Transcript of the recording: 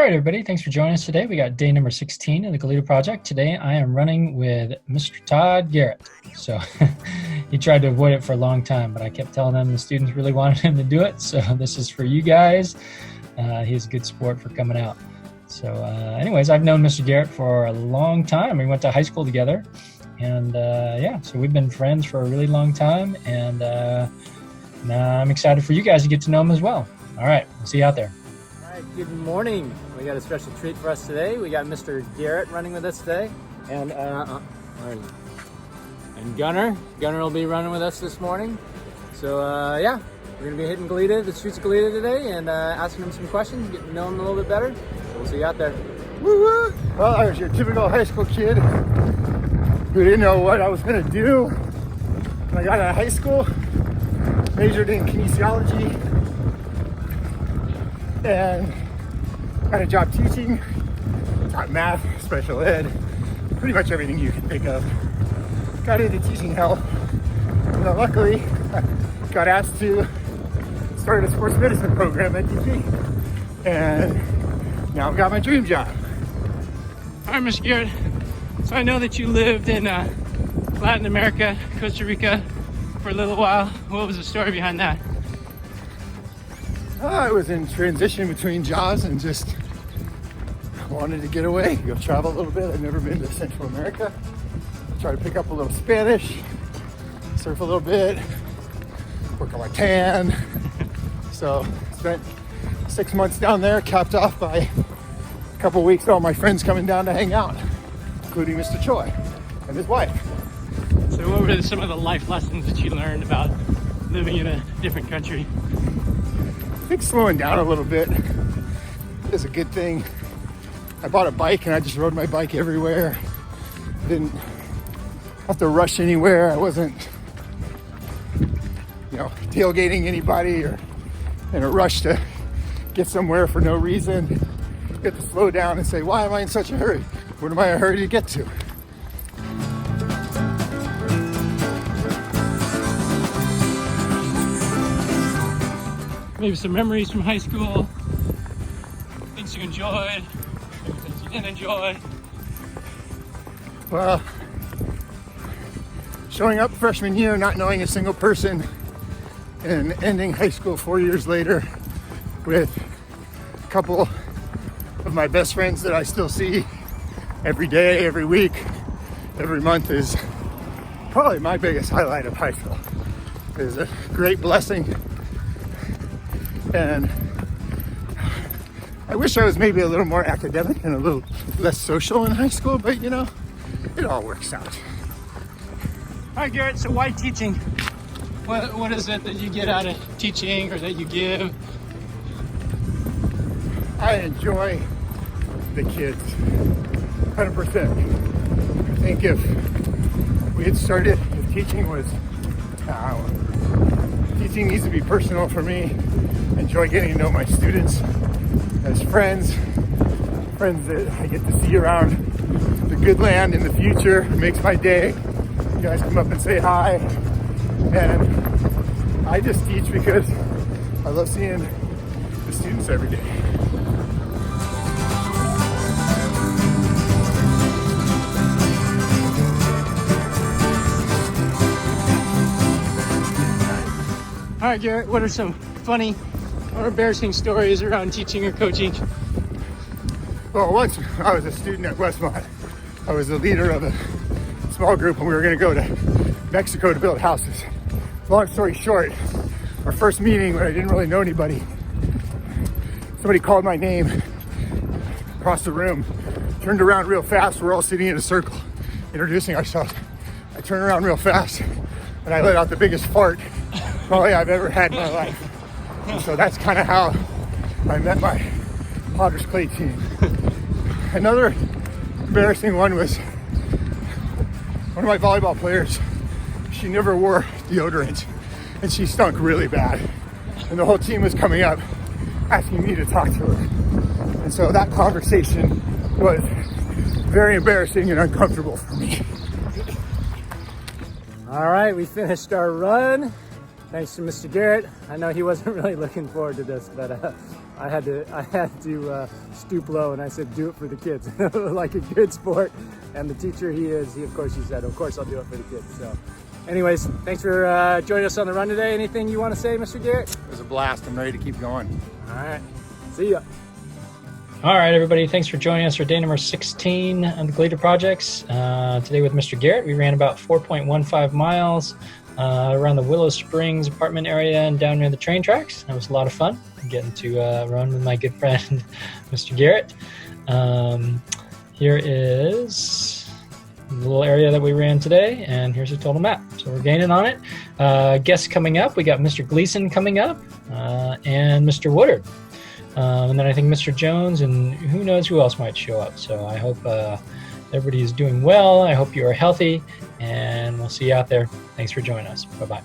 All right, everybody, thanks for joining us today. We got day number 16 of the Goleta Project. Today I am running with Mr. Todd Garrett. So he tried to avoid it for a long time, but I kept telling him the students really wanted him to do it. So this is for you guys. He's a good sport for coming out. So anyways, I've known Mr. Garrett for a long time. We went to high school together. And so we've been friends for a really long time. And now I'm excited for you guys to get to know him as well. All right, we'll see you out there. Good morning. We got a special treat for us today. We got Mr. Garrett running with us today, and Gunner will be running with us this morning. So we're gonna be hitting the streets of Goleta today, and asking him some questions, getting to know him a little bit better. So we'll see you out there. Woo-woo. Well, I was your typical high school kid who didn't know what I was gonna do when I got out of high school. Majored in kinesiology and got a job teaching, taught math, special ed, pretty much everything you can think of. Got into teaching health. Luckily, I got asked to start a sports medicine program at DP, and now I've got my dream job. All right, Mr. Garrett. So I know that you lived in Latin America, Costa Rica, for a little while. What was the story behind that? I was in transition between jobs and just wanted to get away, go travel a little bit. I've never been to Central America. Try to pick up a little Spanish, surf a little bit, work on my tan. So spent 6 months down there, capped off by a couple of weeks, all my friends coming down to hang out, including Mr. Choi and his wife. So what were some of the life lessons that you learned about living in a different country? I think slowing down a little bit is a good thing. I bought a bike and I just rode my bike everywhere. Didn't have to rush anywhere. I wasn't, tailgating anybody or in a rush to get somewhere for no reason. You get to slow down and say, why am I in such a hurry? What am I in a hurry to get to? Maybe some memories from high school, things you enjoyed, maybe things you didn't enjoy. Well, showing up freshman year, not knowing a single person, and ending high school 4 years later with a couple of my best friends that I still see every day, every week, every month is probably my biggest highlight of high school. It is a great blessing. And I wish I was maybe a little more academic and a little less social in high school, but it all works out. All right, Garrett, so why teaching? What is it that you get out of teaching or that you give? I enjoy the kids, 100%. I think if we had started, if teaching was, teaching needs to be personal for me. Enjoy getting to know my students as friends that I get to see around the good land in the future. It makes my day. You guys come up and say hi. And I just teach because I love seeing the students every day. All right, Garrett, what are some funny or embarrassing stories around teaching or coaching? Well, once I was a student at Westmont. I was the leader of a small group and we were going to go to Mexico to build houses. Long story short, our first meeting when I didn't really know anybody, somebody called my name across the room, turned around real fast. We're all sitting in a circle introducing ourselves. I turned around real fast and I let out the biggest fart probably I've ever had in my life. And so that's kind of how I met my Potter's Clay team. Another embarrassing one was one of my volleyball players. She never wore deodorant and she stunk really bad. And the whole team was coming up asking me to talk to her. And so that conversation was very embarrassing and uncomfortable for me. All right, we finished our run. thanks to Mr. Garrett. I know he wasn't really looking forward to this, but I had to stoop low, and I said, do it for the kids, like a good sport. And the teacher he said, of course I'll do it for the kids. So anyways, thanks for joining us on the run today. Anything you want to say, Mr. Garrett? It was a blast. I'm ready to keep going. All right, see ya. All right, everybody, thanks for joining us for day number 16 on the Goleta Projects. Today with Mr. Garrett, we ran about 4.15 miles around the Willow Springs apartment area and down near the train tracks. It was a lot of fun getting to run with my good friend, Mr. Garrett. Here is the little area that we ran today, and here's a total map. So we're gaining on it. Guests coming up, we got Mr. Gleason coming up and Mr. Woodard. And then I think Mr. Jones and who knows who else might show up. So I hope everybody is doing well. I hope you are healthy, and we'll see you out there. Thanks for joining us. Bye-bye.